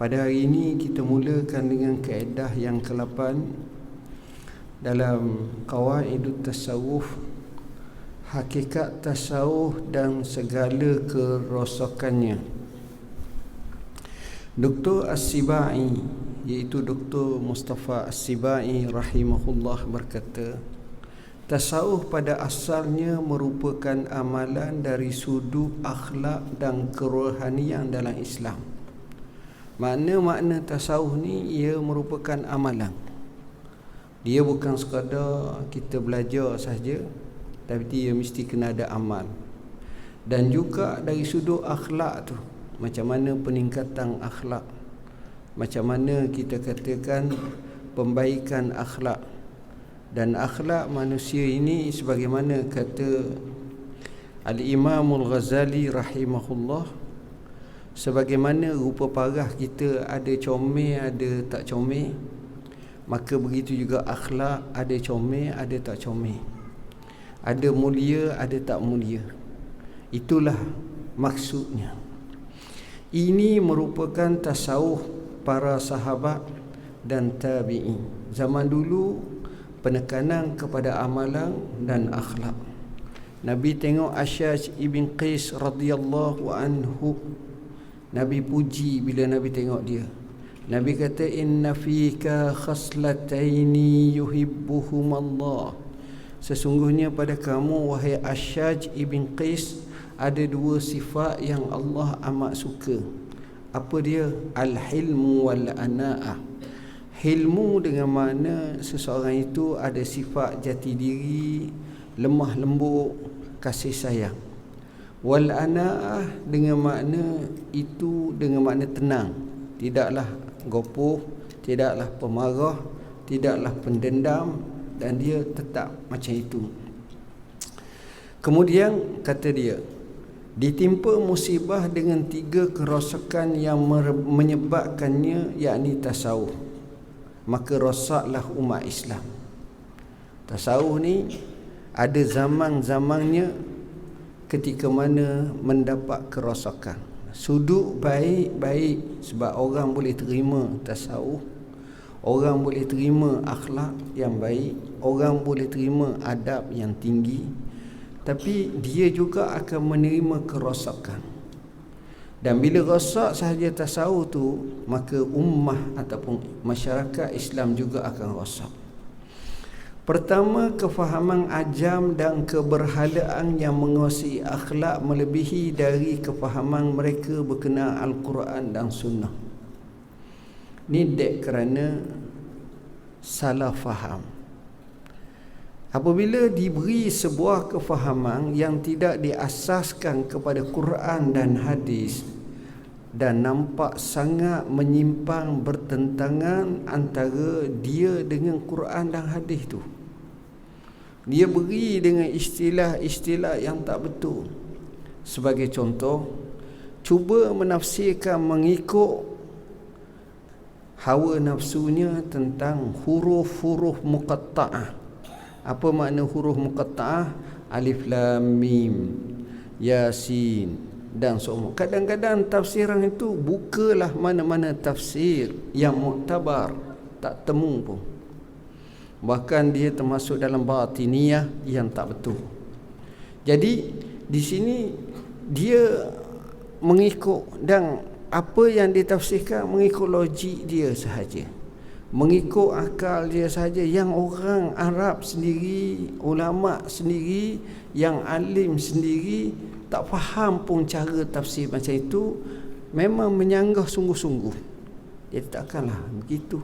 Pada hari ini kita mulakan dengan kaedah yang ke-8 dalam Qawaidut Tasawuf, hakikat tasawuf dan segala kerosakannya. Dr. As-Sibai, iaitu Dr. Mustafa As-Sibai rahimahullah berkata, tasawuf pada asalnya merupakan amalan dari sudut akhlak dan kerohanian dalam Islam. Makna tasawuf ni ia merupakan amalan. Dia bukan sekadar kita belajar saja, tapi dia mesti kena ada amal. Dan juga dari sudut akhlak tu, macam mana peningkatan akhlak, macam mana kita katakan pembaikan akhlak. Dan akhlak manusia ini sebagaimana kata Al-Imam Al-Ghazali rahimahullah, sebagaimana rupa parah kita ada comel ada tak comel, maka begitu juga akhlak ada comel ada tak comel, ada mulia ada tak mulia. Itulah maksudnya. Ini merupakan tasawuf para sahabat dan tabi'in. Zaman dulu penekanan kepada amalan dan akhlak. Nabi tengok Asyaj ibn Qais radhiyallahu anhu, Nabi puji bila Nabi tengok dia. Nabi kata, inna fika khaslataini yuhibbuhum Allah. Sesungguhnya pada kamu wahai Asyaj ibn Qais ada dua sifat yang Allah amat suka. Apa dia? Al-hilmu wal-ana'ah. Hilmu dengan makna seseorang itu ada sifat jati diri, lemah lembut, kasih sayang. Wal-ana'ah dengan makna itu dengan makna tenang, tidaklah gopoh, tidaklah pemarah, tidaklah pendendam, dan dia tetap macam itu. Kemudian kata dia, ditimpa musibah dengan 3 kerosakan yang menyebabkannya, yakni tasawuf, maka rosaklah umat Islam. Tasawuf ni ada zaman-zamannya ketika mana mendapat kerosakan. Sudut baik-baik sebab orang boleh terima tasawuf, orang boleh terima akhlak yang baik, orang boleh terima adab yang tinggi, tapi dia juga akan menerima kerosakan. Dan bila rosak sahaja tasawuf tu, maka ummah ataupun masyarakat Islam juga akan rosak. Pertama, kefahaman ajam dan keberhalaan yang menguasai akhlak melebihi dari kefahaman mereka berkenaan Al-Quran dan Sunnah. Ini dek kerana salah faham. Apabila diberi sebuah kefahaman yang tidak diasaskan kepada Quran dan hadis dan nampak sangat menyimpang, bertentangan antara dia dengan Quran dan hadis tu, dia beri dengan istilah-istilah yang tak betul. Sebagai contoh, cuba menafsirkan mengikut hawa nafsunya tentang huruf-huruf muqatta'ah. Apa makna huruf muqatta'ah? Alif lam mim, yasin dan semua. Kadang-kadang tafsiran itu bukalah mana-mana tafsir yang muktabar, tak temu pun. Bahkan dia termasuk dalam batiniyah yang tak betul. Jadi di sini dia mengikut, dan apa yang ditafsirkan mengikut logik dia sahaja, mengikut akal dia sahaja. Yang orang Arab sendiri, ulama sendiri, yang alim sendiri tak faham pun cara tafsir macam itu, memang menyanggah sungguh-sungguh. Jadi takkanlah begitu.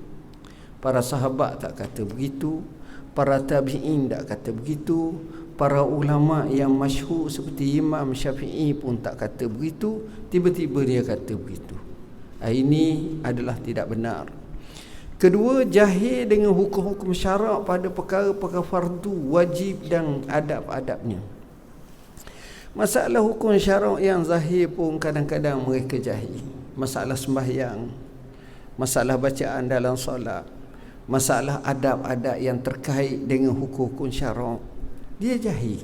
Para sahabat tak kata begitu, para tabi'in tak kata begitu, para ulama yang masyhur seperti Imam Syafi'i pun tak kata begitu, tiba-tiba dia kata begitu. Ini adalah tidak benar. Kedua, jahil dengan hukum-hukum syarak pada perkara-perkara fardu, wajib dan adab-adabnya. Masalah hukum syarak yang zahir pun kadang-kadang mereka jahil. Masalah sembahyang, masalah bacaan dalam solat, masalah adab-adab yang terkait dengan hukum-hukum syarak, dia jahil.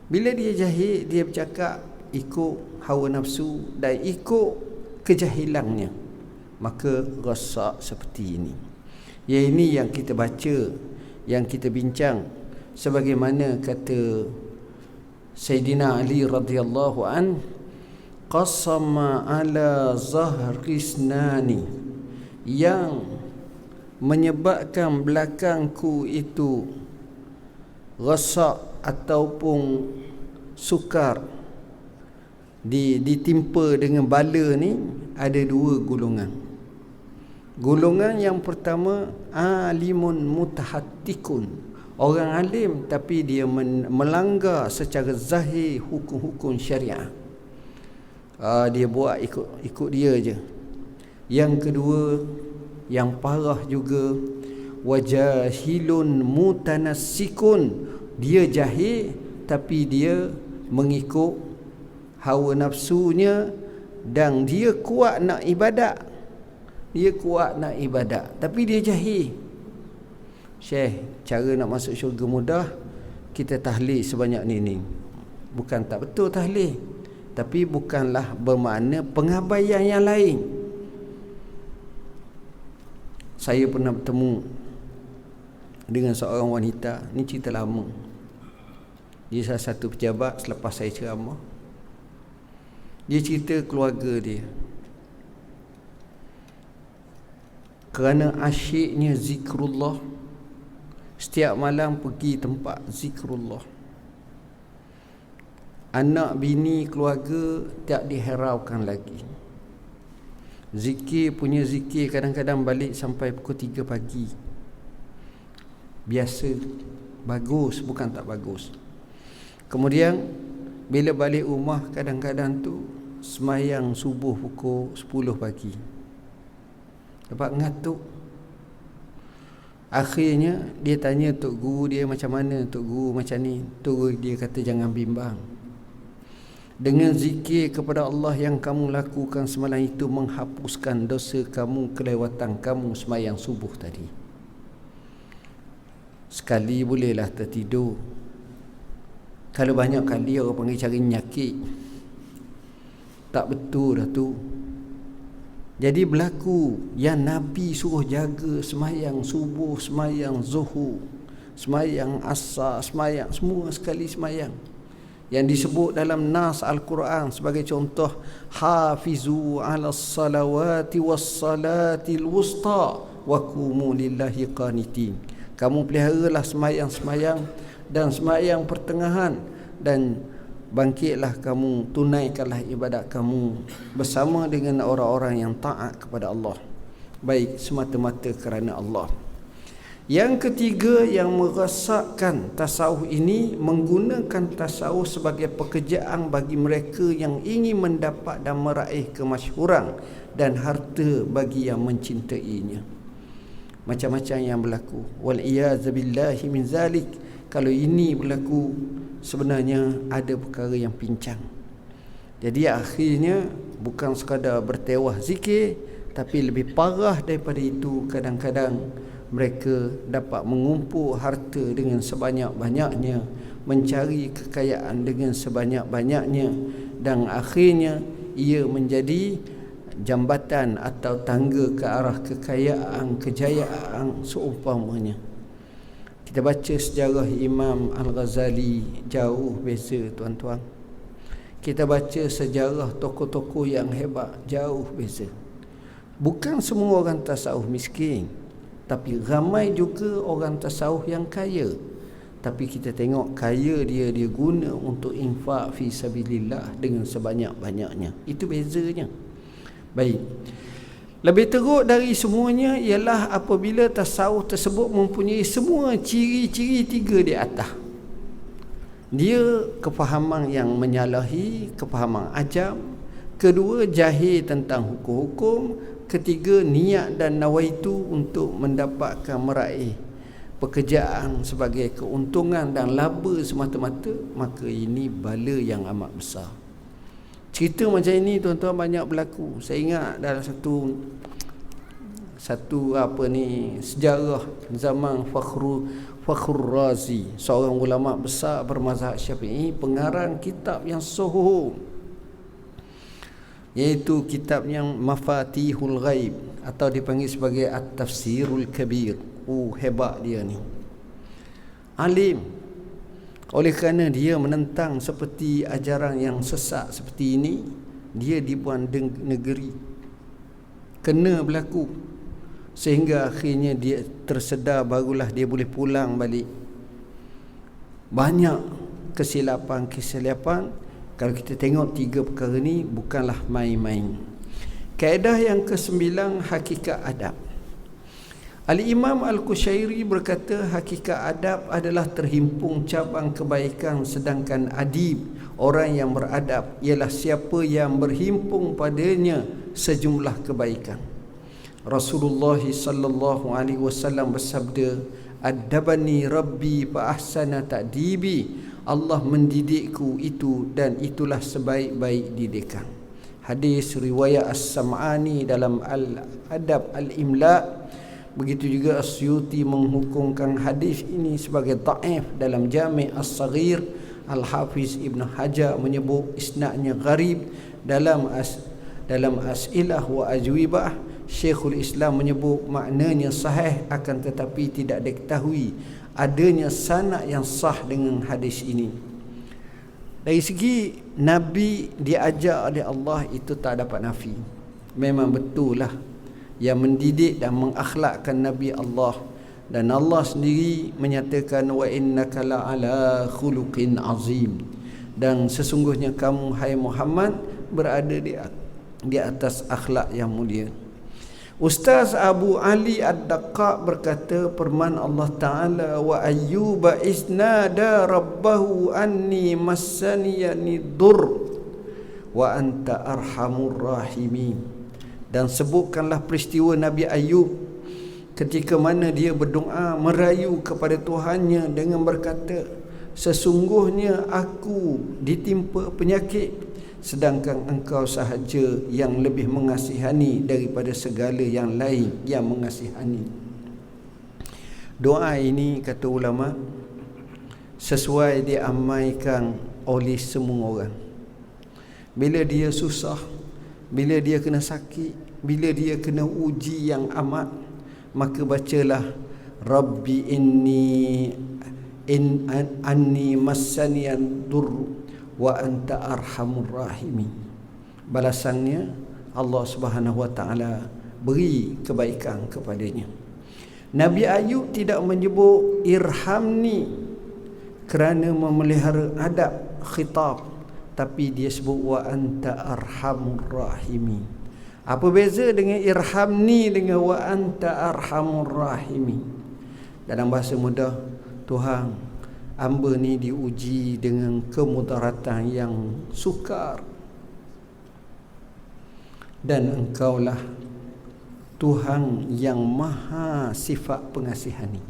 Bila dia jahil, dia bercakap ikut hawa nafsu dan ikut kejahilannya. maka ghasak seperti ini. Ya, ini yang kita baca, yang kita bincang, sebagaimana kata Sayyidina Ali radhiyallahu an, qasama ala zahrisnani, yang menyebabkan belakangku itu ghasak ataupun sukar, ditimpa dengan bala ni, ada dua golongan. Golongan yang pertama, alimun mutahattikun, orang alim tapi dia melanggar secara zahir hukum-hukum syariah. Dia buat ikut dia je. Yang kedua, yang parah juga, wajahilun mutanassikun, dia jahil tapi dia mengikut hawa nafsunya, dan dia kuat nak ibadat, tapi dia jahil. Syekh, cara nak masuk syurga mudah, kita tahlil sebanyak ni. Bukan tak betul tahlil, tapi bukanlah bermakna pengabaian yang lain. Saya pernah bertemu dengan seorang wanita, ni cerita lama. Dia salah satu pejabat selepas saya ceramah. Dia cerita keluarga dia, kerana asyiknya zikrullah, setiap malam pergi tempat zikrullah. Anak bini keluarga tak diheraukan lagi. Zikir punya zikir kadang-kadang balik sampai pukul 3 pagi. Biasa, bagus, bukan tak bagus. Kemudian bila balik rumah, kadang-kadang tu semayang subuh pukul 10 pagi. Dapat ngantuk. Akhirnya dia tanya tok guru dia, macam mana tok guru macam ni. Tok guru dia kata, jangan bimbang. Dengan zikir kepada Allah yang kamu lakukan semalam itu menghapuskan dosa kamu, kelewatan kamu semayang subuh tadi. Sekali bolehlah tertidur. Kalau banyak kali orang panggil cari nyakit, tak betul dah tu. Jadi berlaku yang Nabi suruh jaga semayang subuh, semayang zuhur, semayang asar, semayang semua sekali semayang, yang disebut dalam nas Al-Quran sebagai contoh, hafizu 'alas salawati was salatil wusta wa qumu lillahi qanitin. Kamu peliharalah semayang-semayang dan semayang pertengahan, dan bangkitlah kamu, tunaikanlah ibadat kamu bersama dengan orang-orang yang taat kepada Allah, baik semata-mata kerana Allah. Yang ketiga yang merasakkan tasawuf ini, menggunakan tasawuf sebagai pekerjaan bagi mereka yang ingin mendapat dan meraih kemasyhuran dan harta bagi yang mencintainya. Macam-macam yang berlaku. Wal-iyazabillahi min zalik. Kalau ini berlaku, sebenarnya ada perkara yang pincang. Jadi akhirnya bukan sekadar bertewah zikir, tapi lebih parah daripada itu, kadang-kadang mereka dapat mengumpul harta dengan sebanyak-banyaknya, mencari kekayaan dengan sebanyak-banyaknya, dan akhirnya ia menjadi jambatan atau tangga ke arah kekayaan, kejayaan seumpamanya. Kita baca sejarah Imam Al-Ghazali, jauh beza tuan-tuan. Kita baca sejarah tokoh-tokoh yang hebat, jauh beza. Bukan semua orang tasawuf miskin, tapi ramai juga orang tasawuf yang kaya. Tapi kita tengok kaya dia guna untuk infak fi sabilillah dengan sebanyak-banyaknya. Itu bezanya. Baik. Lebih teruk dari semuanya ialah apabila tasawuf tersebut mempunyai semua ciri-ciri tiga di atas. Dia kefahaman yang menyalahi, kefahaman ajam. Kedua, jahil tentang hukum-hukum. Ketiga, niat dan nawaitu untuk mendapatkan meraih pekerjaan sebagai keuntungan dan laba semata-mata. Maka ini bala yang amat besar. Cerita macam ini tuan-tuan banyak berlaku. Saya ingat dalam satu sejarah zaman Fakhrur Razi, seorang ulama besar bermazhab Syafi'i, pengarang kitab yang sohor. iaitu kitab yang Mafatihul Ghaib atau dipanggil sebagai At-Tafsirul Kabir. Hebat dia ni, alim. Oleh kerana dia menentang seperti ajaran yang sesat seperti ini, dia dibuang negeri, kena berlaku, sehingga akhirnya dia tersedar, barulah dia boleh pulang balik. Banyak kesilapan. Kalau kita tengok 3 perkara ni bukanlah main-main. Kaedah yang ke-9, hakikat adab. Al-Imam Al-Qushairi berkata, hakikat adab adalah terhimpung cabang kebaikan, sedangkan adib, orang yang beradab, ialah siapa yang berhimpung padanya sejumlah kebaikan. Rasulullah sallallahu alaihi wasallam bersabda, "Adabani Rabbi fa ahsana ta'dibi." Allah mendidikku itu, dan itulah sebaik-baik didikan. Hadis riwayat As-Sam'ani dalam Al-Adab Al-Imla'. Begitu juga Asyuti menghukumkan hadis ini sebagai dhaif dalam Jami' As-Saghir. Al-Hafiz Ibn Hajar menyebut isnadnya gharib dalam As'ilah wa Ajwibah. Syekhul Islam menyebut maknanya sahih, akan tetapi tidak diketahui adanya sanad yang sah dengan hadis ini. Dari segi Nabi diajar oleh Allah, itu tak dapat nafi. Memang betul lah yang mendidik dan mengakhlakkan Nabi Allah, dan Allah sendiri menyatakan, wa innaka la'ala khuluqin azim, dan sesungguhnya kamu hai Muhammad berada di atas akhlak yang mulia. Ustaz Abu Ali Ad-Daqqaq berkata, firman Allah Ta'ala, wa ayyuba isnada rabbahu anni massaniyani dur wa anta arhamur rahimin. Dan sebutkanlah peristiwa Nabi Ayub ketika mana dia berdoa merayu kepada Tuhannya dengan berkata, sesungguhnya aku ditimpa penyakit, sedangkan engkau sahaja yang lebih mengasihani daripada segala yang lain yang mengasihani. Doa ini, kata ulama, sesuai diamaikan oleh semua orang. Bila dia susah, bila dia kena sakit, bila dia kena uji yang amat, maka bacalah Rabbi anni massaniyan dur wa anta arhamur rahimin. Balasannya Allah Subhanahu wa taala beri kebaikan kepadanya. Nabi Ayub tidak menyebut irhamni kerana memelihara adab khitab, tapi dia sebut wa anta arhamur rahimin. Apa beza dengan irhamni dengan wa anta arhamur rahimin? Dalam bahasa mudah, Tuhan, hamba ni diuji dengan kemudaratan yang sukar, dan engkaulah Tuhan yang maha sifat pengasihani.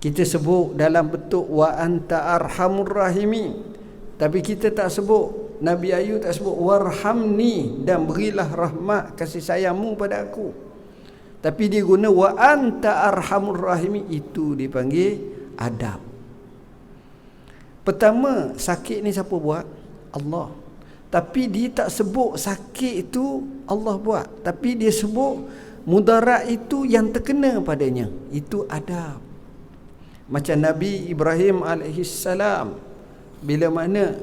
Kita sebut dalam bentuk wa anta arhamur rahimin, tapi kita tak sebut, Nabi Ayub tak sebut warhamni, dan berilah rahmat kasih sayangmu pada aku. Tapi dia guna wa anta arhamur rahimin, itu dipanggil adab. Pertama, sakit ni siapa buat? Allah. Tapi dia tak sebut sakit itu Allah buat, tapi dia sebut mudarat itu yang terkena padanya, itu adab. Macam Nabi Ibrahim alaihissalam, bila mana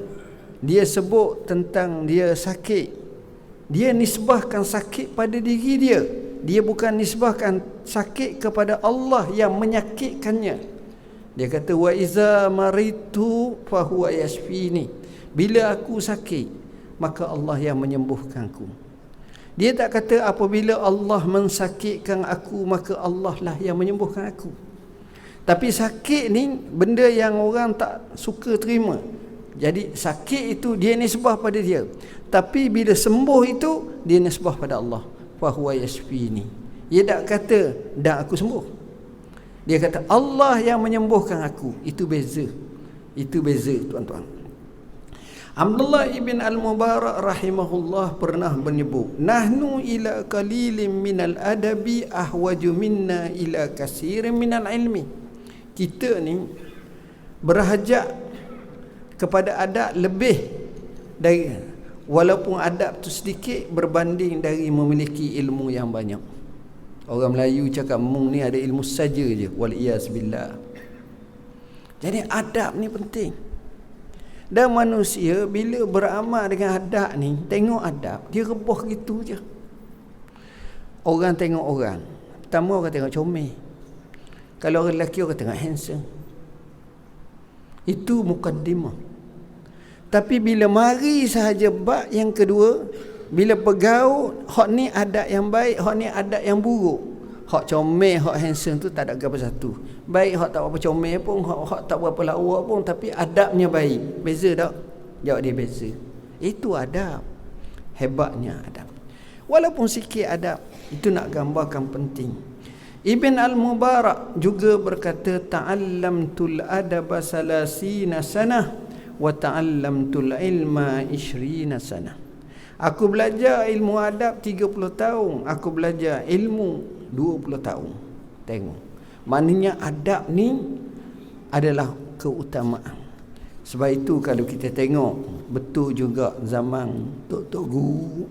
dia sebut tentang dia sakit, dia nisbahkan sakit pada diri dia. Dia bukan nisbahkan sakit kepada Allah yang menyakitkannya. Dia kata wa iza maritu fa huwa yashfini. Bila aku sakit, maka Allah yang menyembuhkanku. Dia tak kata apabila Allah mensakitkan aku, maka Allah lah yang menyembuhkan aku. Tapi sakit ni benda yang orang tak suka terima. Jadi sakit itu dia nisbah pada dia. Tapi bila sembuh itu dia nisbah pada Allah. Fa huwa yashfini. Dia tak kata dah aku sembuh. Dia kata Allah yang menyembuhkan aku. Itu beza. Itu beza, tuan-tuan. Abdullah ibn al-Mubarak rahimahullah pernah menyebut, nahnu ila qalilin minal adabi ahwaju minna ila katsirin minal ilmi. Kita ni berhajat kepada adab lebih dari walaupun adab tu sedikit berbanding dari memiliki ilmu yang banyak. Orang Melayu cakap mung ni ada ilmu saja je, wal-iyaz billah. Jadi adab ni penting. Dan manusia bila beramal dengan adab ni, tengok adab, dia rebah gitu je. Orang tengok orang, pertama orang tengok comel. Kalau orang lelaki orang tengok handsome. Itu mukaddimah. Tapi bila mari sahaja bab yang kedua, bila bergaul, hak ni adab yang baik, hak ni adab yang buruk. Hak comel, hak handsome tu tak ada apa satu. Baik hak tak berapa comel pun, hak tak berapa lawa pun, tapi adabnya baik. Beza tak? Jawab dia beza. Itu adab. Hebatnya adab. Walaupun sikit adab, itu nak gambarkan penting. Ibn al-Mubarak juga berkata, ta'allamtul adaba salasina sanah wa ta'allamtul ilma 20 sanah. Aku belajar ilmu adab 30 tahun, aku belajar ilmu 20 tahun. Tengok. Maknanya adab ni adalah keutamaan. Sebab itu kalau kita tengok, betul juga zaman Tok Guru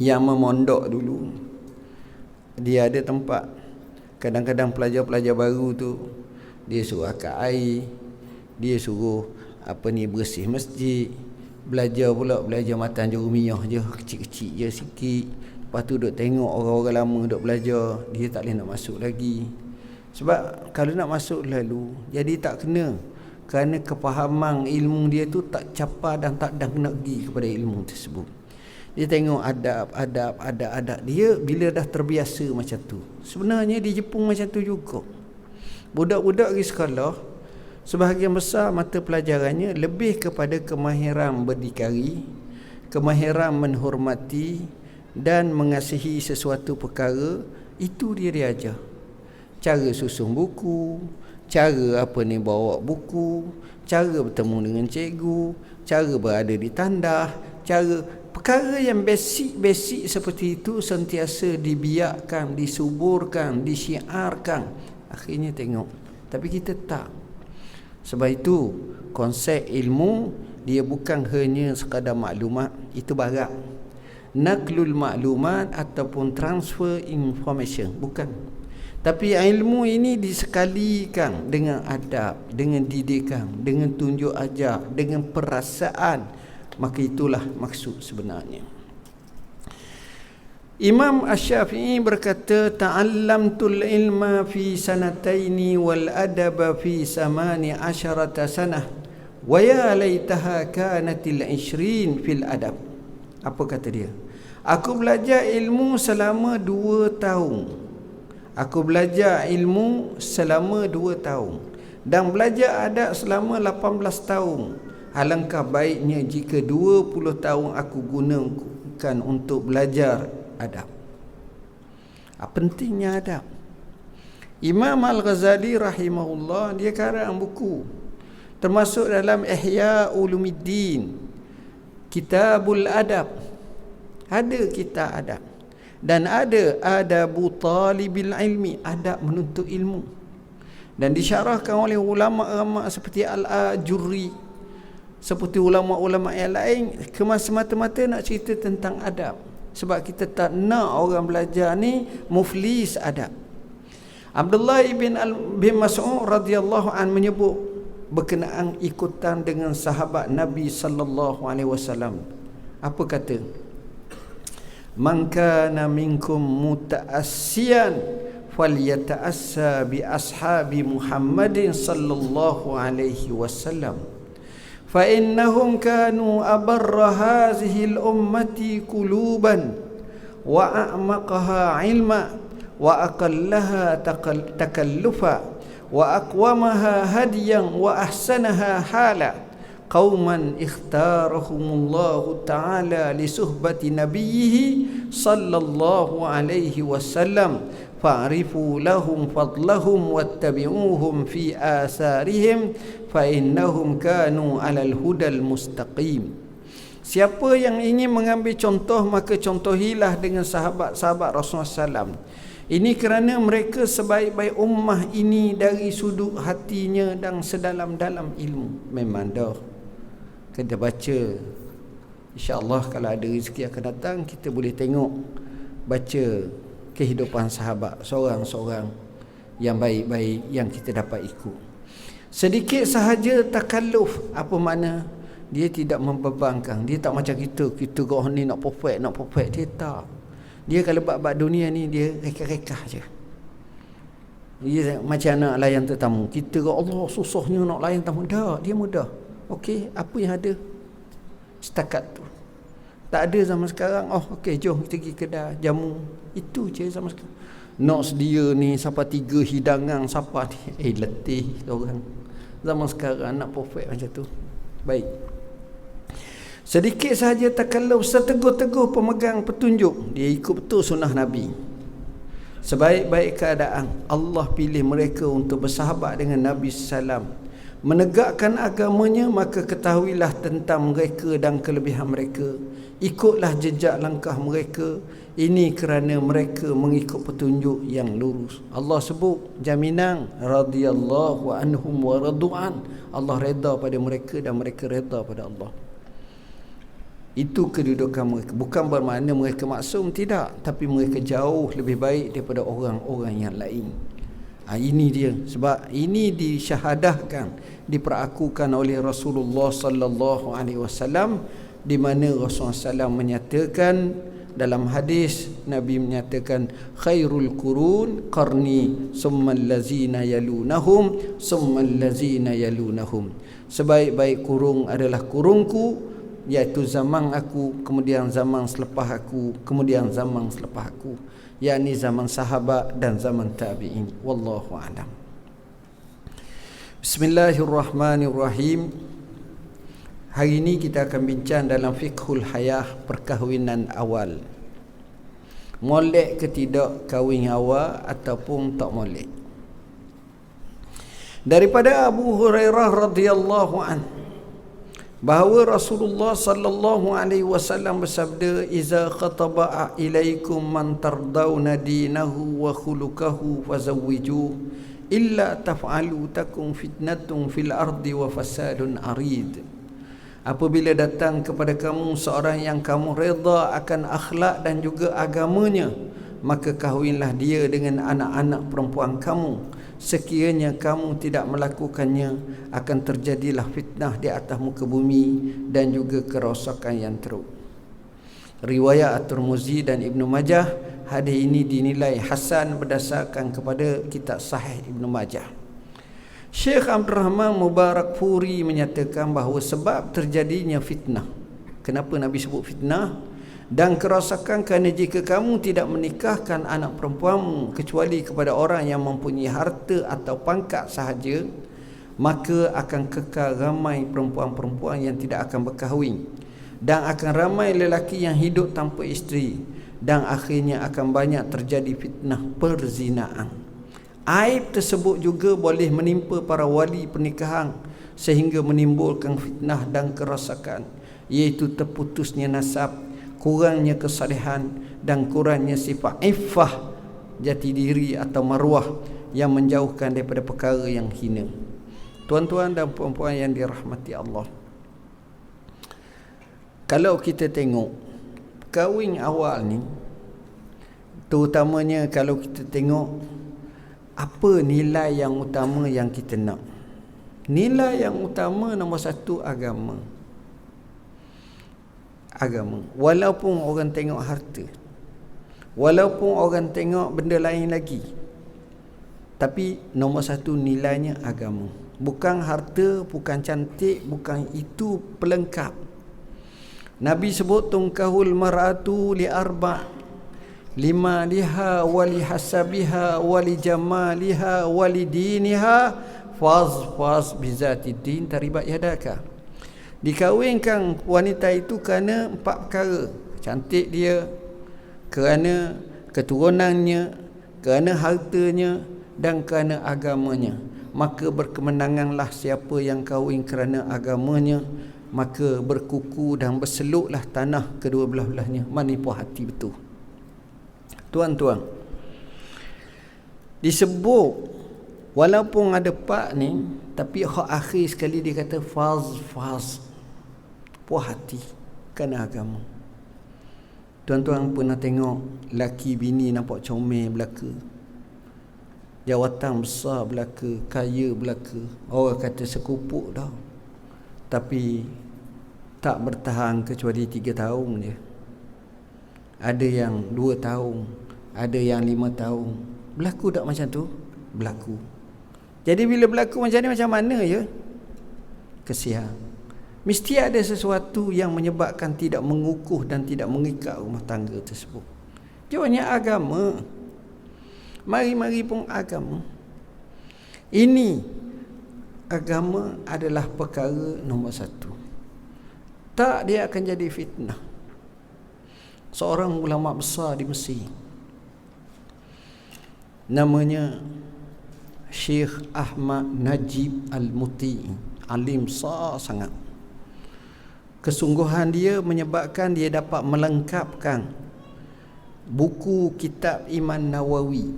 yang memondok dulu, dia ada tempat, kadang-kadang pelajar-pelajar baru tu dia suruh akak air, dia suruh bersih masjid, belajar pula, belajar matan jurumiyah je, kecil-kecil je sikit. Lepas tu duk tengok orang-orang lama duk belajar, dia tak boleh nak masuk lagi. Sebab kalau nak masuk lalu, jadi tak kena. Kerana kepahaman ilmu dia tu tak capai dan tak dah kena pergi kepada ilmu tersebut. Dia tengok adab dia bila dah terbiasa macam tu. Sebenarnya di Jepun macam tu juga. Budak-budak di sekolah, sebahagian besar mata pelajarannya lebih kepada kemahiran berdikari, kemahiran menghormati dan mengasihi sesuatu perkara. Itu dia ajar. Cara susun buku, cara bawa buku, cara bertemu dengan cikgu, cara berada di tandas, cara perkara yang basic seperti itu sentiasa dibiarkan, disuburkan, disiarkan. Akhirnya tengok. Tapi kita tak. Sebab itu konsep ilmu dia bukan hanya sekadar maklumat, itu barat. Naklul maklumat ataupun transfer information, bukan. Tapi ilmu ini disekalikan dengan adab, dengan didikan, dengan tunjuk ajar, dengan perasaan. Maka itulah maksud sebenarnya. Imam Asy-Syafi'i berkata, ta'allamtul ilma fi sanataini wal adaba fi 18 sanah wa ya laitaha kanatil 20 fil adab. Apa kata dia? Aku belajar ilmu selama 2 tahun. Aku belajar ilmu selama 2 tahun dan belajar adab selama 18 tahun. Alangkah baiknya jika 20 tahun aku gunakan untuk belajar adab. Pentingnya adab. Imam Al-Ghazali rahimahullah, dia karang buku termasuk dalam Ihya Ulumuddin, Kitabul Adab. Ada kitab adab dan ada adabu talibil ilmi, adab menuntut ilmu, dan disyarahkan oleh ulama-ulama seperti Al-Ajurri, seperti ulama-ulama yang lain. Kemas semata-mata nak cerita tentang adab, sebab kita tak nak orang belajar ni muflis adab. Abdullah bin Mas'ud radhiyallahu an menyebut berkenaan ikutan dengan sahabat Nabi sallallahu alaihi wasallam. Apa kata? Man kana minkum muta'assiyan falyata'assa bi ashabi Muhammadin sallallahu alaihi wasallam. Fa innahum kanu abarra hadhihi al-ummati quluban wa a'maqaha 'ilma wa aqallaha takallufa wa aqwamaha hadiyan wa ahsanaha hala qauman ikhtarahumullahu ta'ala li suhbati nabiyhi sallallahu alaihi wasallam fa'rifu lahum fadlahum wattabi'uhum fi asarihim fa innahum kanu 'alal hudal mustaqim. Siapa yang ingin mengambil contoh, maka contohilah dengan sahabat-sahabat Rasulullah SAW. Ini kerana mereka sebaik-baik ummah ini dari sudut hatinya dan sedalam-dalam ilmu. Memang dah kita baca. InsyaAllah kalau ada rezeki akan datang, kita boleh tengok, baca kehidupan sahabat seorang-seorang yang baik-baik yang kita dapat ikut. Sedikit sahaja takalluf. Apa makna? Dia tidak membebankan. Dia tak macam kita kau ni nak perfect. Dia tak. Dia kalau bab dunia ni, dia rekah-rekah je. Dia macam nak layan tetamu. Kita kau Allah susahnya nak layan tamu. Tak, dia mudah. Okey, apa yang ada setakat tu. Tak ada zaman sekarang. Okey, jom kita pergi kedai jamu. Itu je zaman sekarang. Nak sedia ni sampai 3 hidangan siapa ni. Letih orang. Zaman sekarang nak perfect macam tu. Baik. Sedikit sahaja takalluf, seteguh-teguh pemegang petunjuk. Dia ikut betul sunnah Nabi. Sebaik-baik keadaan, Allah pilih mereka untuk bersahabat dengan Nabi sallam. Menegakkan agamanya, maka ketahuilah tentang mereka dan kelebihan mereka. Ikutlah jejak langkah mereka. Ini kerana mereka mengikut petunjuk yang lurus. Allah sebut jaminan radhiyallahu anhum wa radu'an. Allah redha pada mereka dan mereka redha pada Allah. Itu kedudukan mereka. Bukan bermakna mereka maksum, tidak, tapi mereka jauh lebih baik daripada orang-orang yang lain. Ini dia. Sebab ini disyahadahkan, diperakukan oleh Rasulullah sallallahu alaihi wasallam, di mana Rasulullah sallallahu menyatakan dalam hadis, Nabi menyatakan khairul qurun qarni summal ladzina yalunahum summal ladzina yalunahum. Sebaik-baik kurung adalah kurungku, iaitu zaman aku, kemudian zaman selepas aku, kemudian zaman selepas aku, yakni zaman sahabat dan zaman tabi'in. Wallahu a'lam. Bismillahirrahmanirrahim. Hari ini kita akan bincang dalam fiqhul hayah, perkahwinan awal. Molek ke tidak kahwin awal ataupun tak molek. Daripada Abu Hurairah radhiyallahu anhu bahawa Rasulullah sallallahu alaihi wasallam bersabda, "Iza khataba ilaikum man tardawna dinahu wa khuluquhu fazawwiju illa taf'alu takum fitnatun fil ardi wa fasadun arid." Apabila datang kepada kamu seorang yang kamu redha akan akhlak dan juga agamanya, maka kahwinlah dia dengan anak-anak perempuan kamu. Sekiranya kamu tidak melakukannya, akan terjadilah fitnah di atas muka bumi dan juga kerosakan yang teruk. Riwayat At-Tirmizi dan Ibnu Majah. Hadis ini dinilai hasan berdasarkan kepada kitab Sahih Ibnu Majah. Syekh Abdul Rahman Mubarakfuri menyatakan bahawa sebab terjadinya fitnah, kenapa Nabi sebut fitnah dan kerosakan, kerana jika kamu tidak menikahkan anak perempuanmu kecuali kepada orang yang mempunyai harta atau pangkat sahaja, maka akan kekal ramai perempuan-perempuan yang tidak akan berkahwin, dan akan ramai lelaki yang hidup tanpa isteri, dan akhirnya akan banyak terjadi fitnah perzinaan. Aib tersebut juga boleh menimpa para wali pernikahan sehingga menimbulkan fitnah dan kerosakan, iaitu terputusnya nasab, kurangnya kesalehan dan kurangnya sifat iffah, jati diri atau maruah yang menjauhkan daripada perkara yang hina. Tuan-tuan dan puan-puan yang dirahmati Allah, kalau kita tengok kahwin awal ni, terutamanya kalau kita tengok apa nilai yang utama yang kita nak. Nilai yang utama nombor satu, agama. Agama. Walaupun orang tengok harta, walaupun orang tengok benda lain lagi, tapi nombor satu nilainya agama. Bukan harta, bukan cantik, bukan itu pelengkap. Nabi sebut tunkahul mar'atu li arba', lima liha wali hasabiha wali jamaliha wali diniha faz bizati din taribat yadaka. Dikahwinkan wanita itu kerana 4 perkara: cantik dia, kerana keturunannya, kerana hartanya, dan kerana agamanya. Maka berkemenanganlah siapa yang kahwin kerana agamanya, maka berkuku dan berseluklah tanah kedua belah-belahnya. Mana puas hati betul. Tuan-tuan, disebut walaupun ada 4 ni, tapi hak akhir sekali dia kata faz. puas hati kerana agama. Tuan-tuan pernah tengok laki bini nampak comel belaka, jawatan besar belaka, kaya belaka, orang kata sekupuk dah, tapi tak bertahan kecuali 3 tahun je. Ada yang 2 tahun, ada yang 5 tahun. Berlaku tak macam tu? Berlaku. Jadi bila berlaku macam ni, macam mana ya? Kesian. Mesti ada sesuatu yang menyebabkan tidak mengukuh dan tidak mengikat rumah tangga tersebut. Jawabnya agama. Mari-mari pun agama. Ini agama adalah perkara nombor 1. Tak, dia akan jadi fitnah. Seorang ulama besar di Mesir, namanya Syekh Ahmad Najib Al-Muti'i, alim besar sangat. Kesungguhan dia menyebabkan dia dapat melengkapkan buku kitab Imam Nawawi,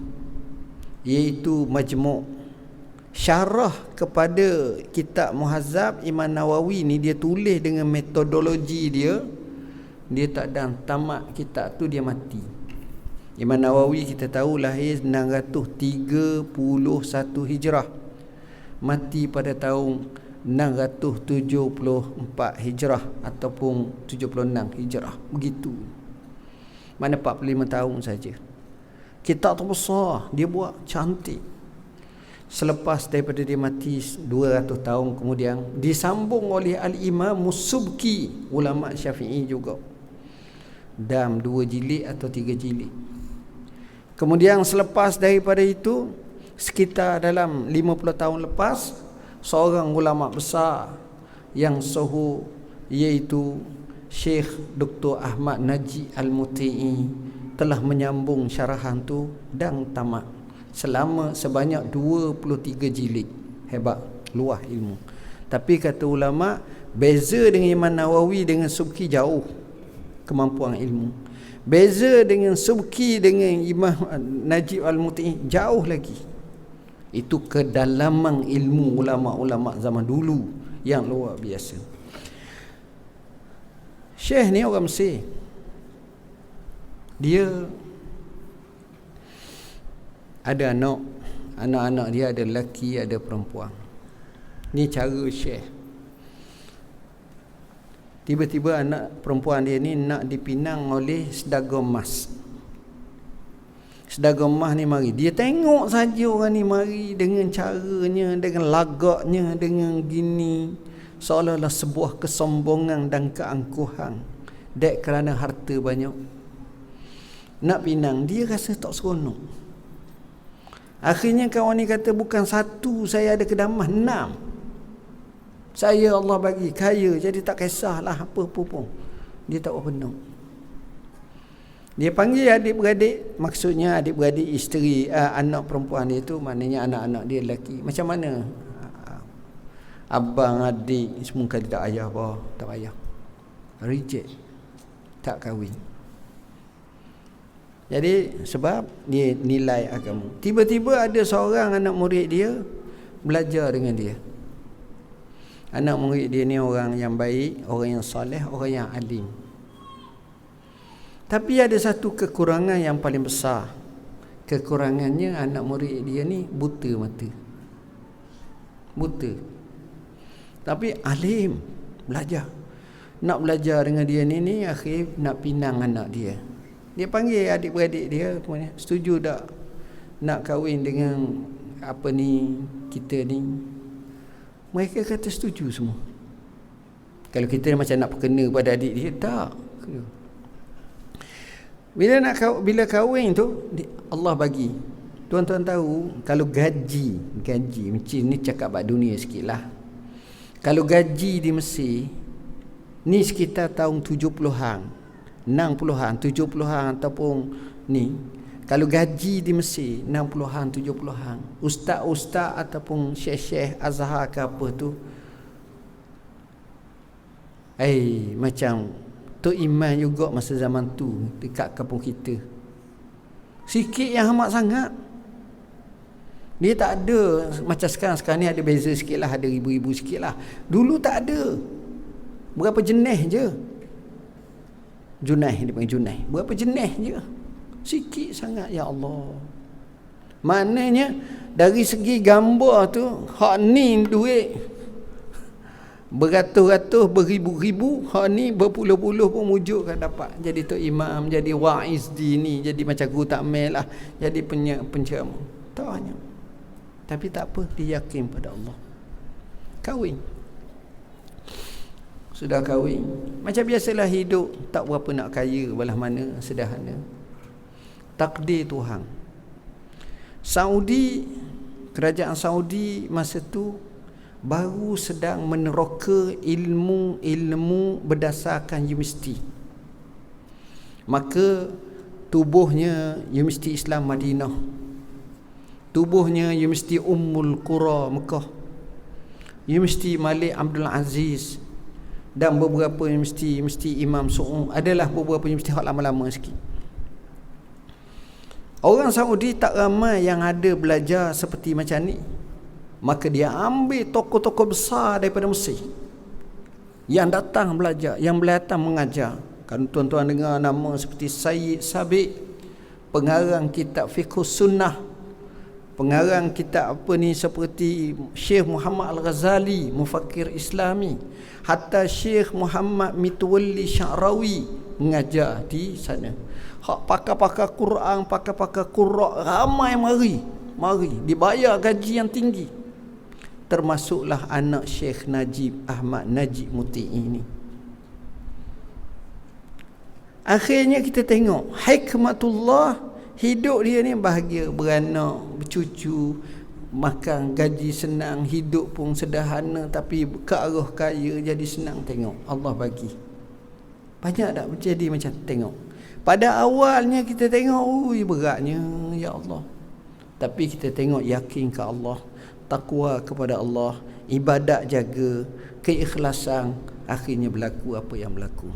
iaitu Majmu'. Syarah kepada kitab Muhazzab Imam Nawawi ni dia tulis dengan metodologi dia. Dia tak dan tamat kitab tu dia mati. Imam Nawawi kita tahu lahir 631 Hijrah, mati pada tahun 674 Hijrah ataupun 76 Hijrah, begitu. Mana 45 tahun saja. Kitab tu besar, dia buat cantik. Selepas daripada dia mati 200 tahun kemudian disambung oleh Al-Imam Subki, ulama Syafi'i juga, dalam 2 jilid atau 3 jilid. Kemudian selepas daripada itu, sekitar dalam 50 tahun lepas, seorang ulama besar yang suhu, iaitu Syekh Dr. Ahmad Najib Al-Muti'i, telah menyambung syarahan tu dan tamat selama sebanyak 23 jilid. Hebat, luah ilmu. Tapi kata ulama, beza dengan Imam Nawawi dengan Subki jauh kemampuan ilmu. Beza dengan Subki dengan Imam Najib Al-Muti'i jauh lagi. Itu kedalaman ilmu ulama-ulama zaman dulu yang luar biasa. Syekh ni orang Mesir. Dia ada anak-anak dia ada lelaki, ada perempuan. Ni cara Syekh. Tiba-tiba anak perempuan dia ni nak dipinang oleh sedagang emas. Sedagang emas ni mari, dia tengok saja orang ni mari dengan caranya, dengan lagaknya, dengan gini, seolah-olah sebuah kesombongan dan keangkuhan. Dek kerana harta banyak nak pinang, dia rasa tak seronok. Akhirnya kawan ni kata, bukan 1 saya ada kedamah, 6 saya Allah bagi kaya, jadi tak kisahlah apa-apa pun. Dia tak apa penuh. Dia panggil adik-beradik, maksudnya adik-beradik isteri, anak perempuan dia tu, maknanya anak-anak dia lelaki. Macam mana? Abang, adik, semua kali tak ayah apa? Tak ayah. Reject. Tak kahwin. Jadi sebab dia nilai agama. Tiba-tiba ada seorang anak murid dia belajar dengan dia. Anak murid dia ni orang yang baik, orang yang soleh, orang yang alim. Tapi ada satu kekurangan yang paling besar. Kekurangannya anak murid dia ni buta mata. Buta. Tapi alim, belajar. Nak belajar dengan dia ni akhir nak pinang anak dia. Dia panggil adik-beradik dia, setuju tak nak kahwin dengan apa ni kita ni? Mereka kata setuju semua. Kalau kita macam nak perkena pada adik dia, tak. Bila kahwin tu Allah bagi. Tuan-tuan tahu kalau gaji macam ni, cakap bab dunia sikitlah. Kalau gaji di Mesir ni sekitar tahun 70-an, 60-an, 70-an ataupun ni, kalau gaji di Mesir 60-an, 70-an, ustaz-ustaz ataupun syekh-syekh Azhar ke apa tu, macam Tok Iman juga masa zaman tu dekat kampung kita. Sikit yang amat sangat. Dia tak ada macam sekarang ni ada beza sikit lah, ada ribu-ribu sikit lah. Dulu tak ada. Berapa jenis je? Junai, dia panggil junai. Berapa jenis je? Sikit sangat, ya Allah. Maknanya dari segi gambar tu, hak ni duit beratus-ratus, beribu-ribu, hak ni berpuluh-puluh pun wujud kan dapat. Jadi tu imam, jadi waiz di ni, jadi macam guru takmil lah, jadi penceramah. Tak banyak. Tapi tak apa, dia yakin pada Allah. Kahwin. Sudah kahwin. Macam biasalah hidup, tak berapa nak kaya belah mana, sederhana. Takdir Tuhan. Saudi, kerajaan Saudi masa tu baru sedang meneroka ilmu berdasarkan universiti. Maka tubuhnya Universiti Islam Madinah, tubuhnya Universiti Ummul Qura Mekah, Universiti Malik Abdul Aziz, dan beberapa universiti Imam Su'ud, adalah beberapa universiti hak lama-lama sikit. Orang Saudi tak ramai yang ada belajar seperti macam ni. Maka dia ambil tokoh-tokoh besar daripada Mesir yang datang belajar, yang datang mengajar. Kan tuan-tuan dengar nama seperti Sayyid Sabiq, pengarang kitab Fiqh Sunnah, pengarang kitab apa ni seperti Syekh Muhammad Al-Ghazali, mufakir Islami, hatta Syekh Muhammad Mitwalli Sya'rawi mengajar di sana. Hak pakar-pakar Quran, pakar-pakar Qurra ramai mari dibayar gaji yang tinggi. Termasuklah anak Syekh Najib Ahmad Najib Muti'i ini. Akhirnya kita tengok hikmatullah, hidup dia ni bahagia, beranak, bercucu, makan gaji senang, hidup pun sederhana, tapi ke arah kaya, jadi senang. Tengok Allah bagi banyak tak jadi macam tengok. Pada awalnya kita tengok, ui beratnya ya Allah. Tapi kita tengok yakin ke Allah, takwa kepada Allah, ibadat jaga, keikhlasan, akhirnya berlaku apa yang berlaku.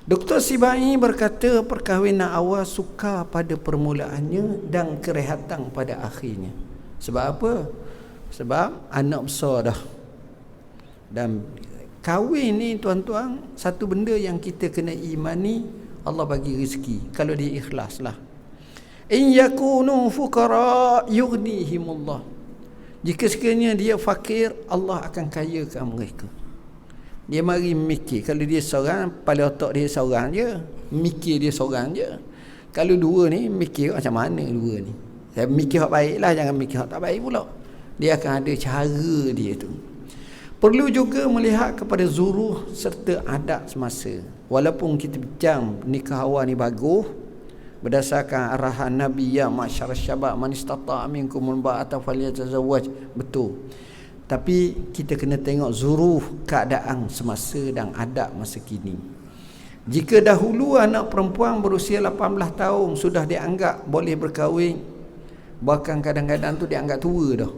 Dr. Sibai berkata perkahwinan awal suka pada permulaannya dan kerehatan pada akhirnya. Sebab apa? Sebab anak besar dah. Dan kahwin ni tuan-tuan, satu benda yang kita kena imani, Allah bagi rezeki kalau dia ikhlas lah. In yakunu fuqara yughnihimullah. Jika sekiranya dia fakir, Allah akan kayakan mereka. Dia mari mikir, kalau dia seorang, kepala otak dia seorang je, mikir dia seorang je. Kalau dua ni mikir macam mana dua ni. Saya mikir hak baik lah, jangan mikir hak tak baik pula. Dia akan ada cara dia tu. Perlu juga melihat kepada zuruh serta adat semasa. Walaupun kita bincang nikah awal ni bagus berdasarkan arahan Nabi, ya masyarakat syabab man istata'a minkumul ba'ata falyatazawwaj, betul. Tapi kita kena tengok zuruh keadaan semasa dan adat masa kini. Jika dahulu anak perempuan berusia 18 tahun sudah dianggap boleh berkahwin, bahkan kadang-kadang tu dianggap tua dah.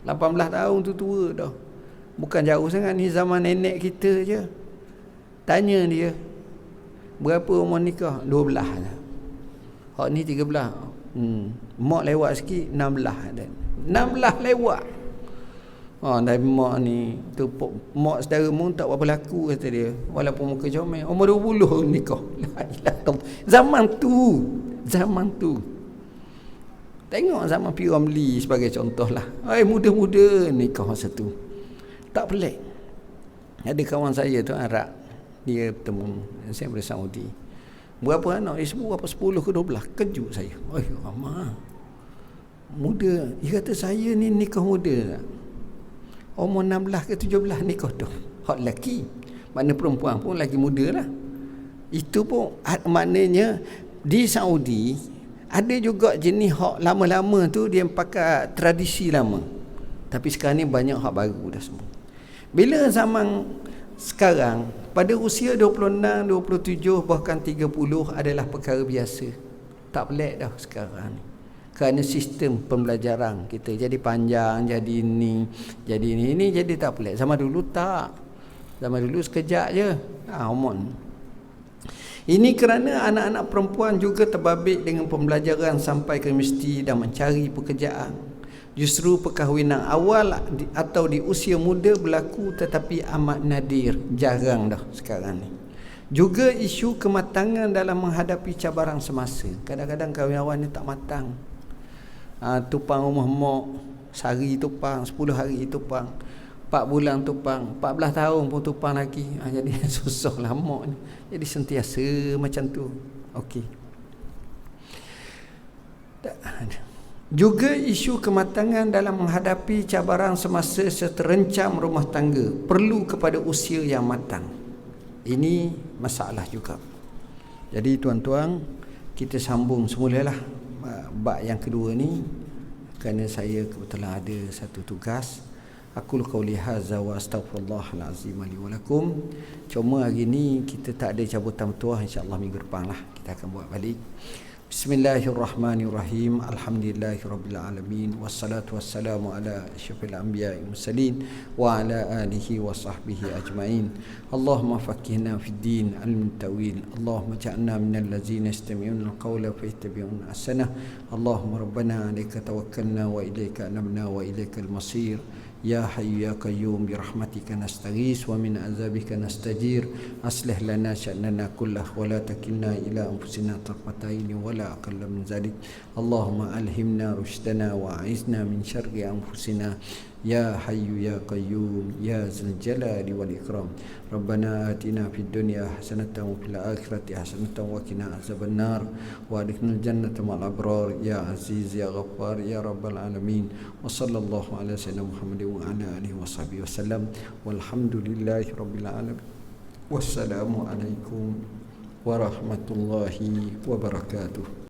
18 tahun tu tua dah. Bukan jauh sangat ni, zaman nenek kita je. Tanya dia, berapa umur nikah? 12 lah. Hak ni 13. Mak lewat sikit 16 dah. 16 lewat. Dan mak ni tu, mak saudara mu tak berapa laku kata dia. Walaupun muka comel, umur 20 nikah. Zaman tu. Tengok zaman P. Ramlee sebagai contoh lah. Muda-muda nikah masa tu. Tak pelik. Ada kawan saya tu Arab, dia bertemu saya dari Saudi. Berapa anak? Dia sebut berapa, 10 ke 12. Kejut saya. Ramah. Muda. Dia kata saya ni nikah muda tak? Umur 16 ke 17 nikah dah. Hak lelaki. Mana perempuan pun lagi muda lah. Itu pun maknanya di Saudi ada juga jenis hak lama-lama tu dia pakai tradisi lama. Tapi sekarang ni banyak hak baru dah semua. Bila zaman sekarang pada usia 26, 27 bahkan 30 adalah perkara biasa. Tak pelik dah sekarang ni. Kerana sistem pembelajaran kita jadi panjang, jadi ini jadi tak pelik. Zaman dulu tak. Zaman dulu sekejap je. Umon. Ini kerana anak-anak perempuan juga terbabit dengan pembelajaran sampai ke universiti dan mencari pekerjaan. Justru perkahwinan awal atau di usia muda berlaku, tetapi amat nadir, jarang dah sekarang ni. Juga isu kematangan dalam menghadapi cabaran semasa. Kadang-kadang kahwin awal ni tak matang. Tupang rumah mak, sehari tupang, 10 hari tupang, 4 bulan tupang, 14 tahun pun tupang lagi. Jadi susah lah mak ni. Jadi sentiasa macam tu. Okey. Juga isu kematangan dalam menghadapi cabaran semasa serta rencam rumah tangga perlu kepada usia yang matang. Ini masalah juga. Jadi tuan-tuan, kita sambung semulalah bab yang kedua ni, kerana saya kebetulan ada satu tugas. Aqulu qauli hadza wa astaghfirullahal azim li wa lakum. Cuma hari ni kita tak ada cabutan tuah, insya-Allah minggu depan lah kita akan buat balik. Bismillahirrahmanirrahim. Alhamdulillahirabbil alamin wassalatu wassalamu ala asyrafil anbiya'i mursalin wa ala alihi wa sahbihi ajmain. Allahumma faqihna fid din ilmin tawil. Allahumma ja'alna minal ladzina yastami'una al-qawla fayattabi'una ahsanah. Allahumma rabbana 'alaika tawakkalna wa ilaika anabna wa ilaikal masir. Ya Hayyu Ya Qayyum birahmatika nastaghis wa min azabika nastajir. Aslih lana sya'nana kullah wa la takilna ila anfusina tarfata aini wa la aqalla min zalik. Allahumma alhimna rushdana wa a'izna min syarri anfusina. Ya Hayyu Ya Qayyum Ya Zal Jalali wal Ikram. Rabbana atina fid dunya hasanatan wa fil akhirati hasanatan wa qina azaban nar wa adkhilnal jannata ma'al abrar ya aziz ya ghaffar ya rabbal alamin. Wa sallallahu ala sayyidina Muhammad wa ala alihi wa sahbihi wasallam. Walhamdulillahi rabbil alamin. Wassalamu alaikum warahmatullahi wabarakatuh.